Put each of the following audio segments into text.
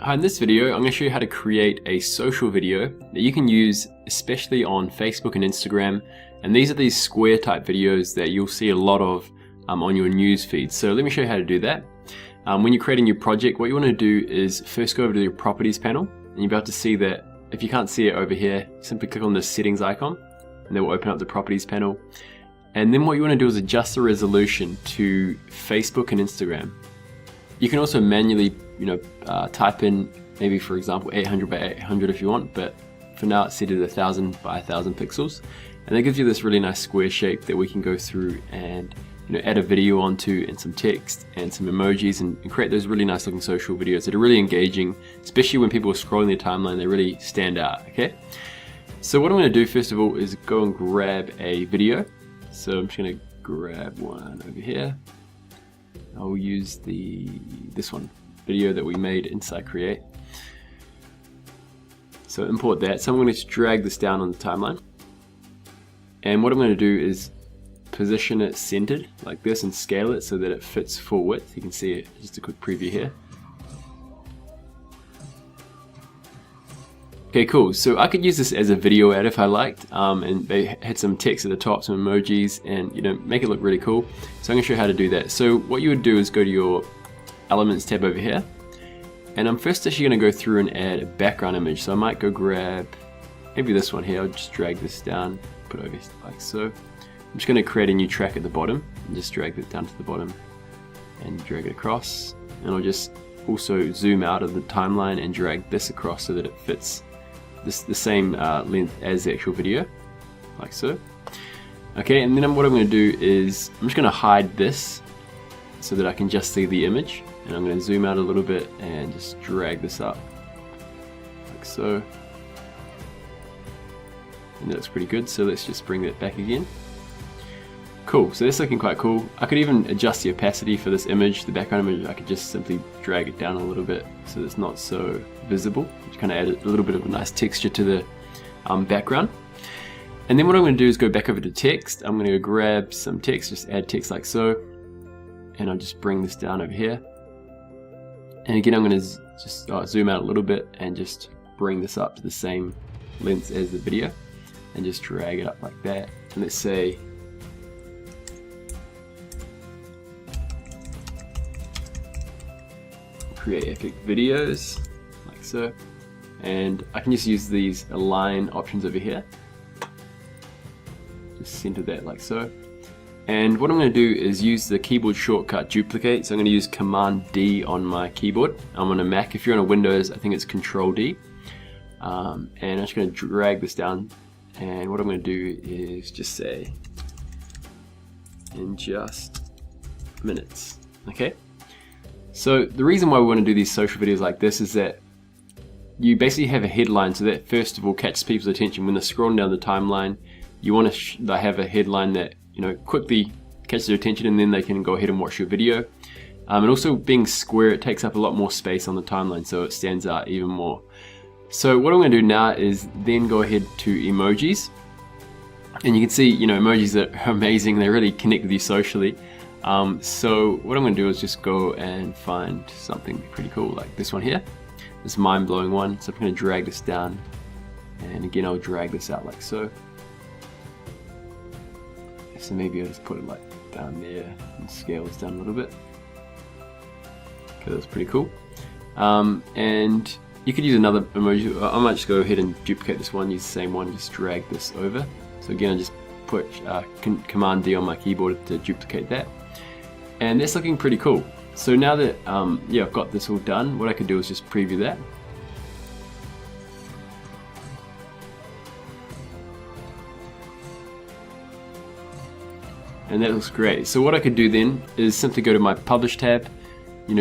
Hi, in this video, I'm going to show you how to create a social video that you can use especially on Facebook and Instagram. And these are these square type videos that you'll see a lot of on your news feed. So let me show you how to do that. When you create a new project, what you want to do is first go over to your properties panel, and you'll be able to see that if you can't see it over here, simply click on the settings icon and that will open up the properties panel. And then what you want to do is adjust the resolution to Facebook and Instagram. You can also manually type in maybe, for example, 800 by 800 if you want, but for now it's set at 1000 by 1000 pixels, and that gives you this really nice square shape that we can go through and add a video onto, and some text and some emojis, and create those really nice looking social videos that are really engaging, especially when people are scrolling their timeline. They really stand out. Okay, so what I'm going to do first of all is go and grab a video. So I'm just going to grab one over here. I'll use this one video that we made inside Create. So import that. So I'm going to drag this down on the timeline, and what I'm going to do is position it centered like this and scale it so that it fits full width. You can see it, just a quick preview here. Okay, cool. So I could use this as a video ad if I liked, and they had some text at the top, some emojis, and make it look really cool. So I'm going to show you how to do that. So what you would do is go to your Elements tab over here, and I'm first actually going to go through and add a background image. So I might go grab maybe this one here. I'll just drag this down, put it over like so. I'm just going to create a new track at the bottom and just drag it down to the bottom and drag it across, and I'll just also zoom out of the timeline and drag this across so that it fits the same length as the actual video, like so. Okay, and then what I'm going to do is I'm just going to hide this so that I can just see the image, and I'm going to zoom out a little bit and just drag this up like so, and that looks pretty good. So let's just bring that back again. Cool, so that's looking quite cool. I could even adjust the opacity for this image, the background image. I could just simply drag it down a little bit so it's not so visible. Just kind of add a little bit of a nice texture to the background. And then what I'm going to do is go back over to text. I'm going to go grab some text, just add text like so, and I'll just bring this down over here. And again, I'm going to just zoom out a little bit and just bring this up to the same length as the video, and just drag it up like that. And let's say create epic videos like so, and I can just use these align options over here, just center that like so. And what I'm going to do is use the keyboard shortcut duplicate. So I'm going to use Command D on my keyboard. I'm on a Mac. If you're on a Windows, I think it's Control D. And I'm just going to drag this down, and what I'm going to do is just say in just minutes. Okay, so the reason why we want to do these social videos like this is that you basically have a headline, so that first of all catches people's attention when they're scrolling down the timeline. You want to have a headline that quickly catches their attention, and then they can go ahead and watch your video. And also, being square, it takes up a lot more space on the timeline, so it stands out even more. So what I'm going to do now is then go ahead to emojis, and you can see emojis are amazing. They really connect with you socially. So what I'm going to do is just go and find something pretty cool like this one here, this mind-blowing one. So I'm going to drag this down, and again I'll drag this out like so. So maybe I'll just put it like down there and scale this down a little bit. Okay, that's pretty cool. And you could use another emoji. I might just go ahead and duplicate this one, use the same one, just drag this over. So again, I just put Command D on my keyboard to duplicate that. And that's looking pretty cool. So now that I've got this all done, what I could do is just preview that. And that looks great. So what I could do then is simply go to my Publish tab,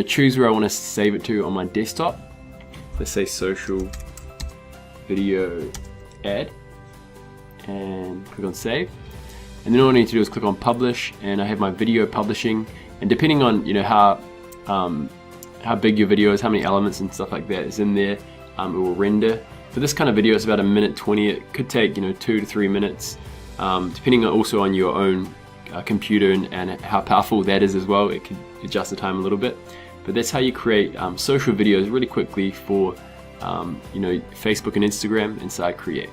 choose where I want to save it to on my desktop. Let's say social video ad, and click on Save. And then all I need to do is click on Publish, and I have my video publishing. And depending on how big your video is, how many elements and stuff like that is in there, it will render. For this kind of video, it's about 1:20. It could take 2 to 3 minutes, depending also on your own computer and how powerful that is as well. It could adjust the time a little bit. But that's how you create social videos really quickly for Facebook and Instagram inside Create.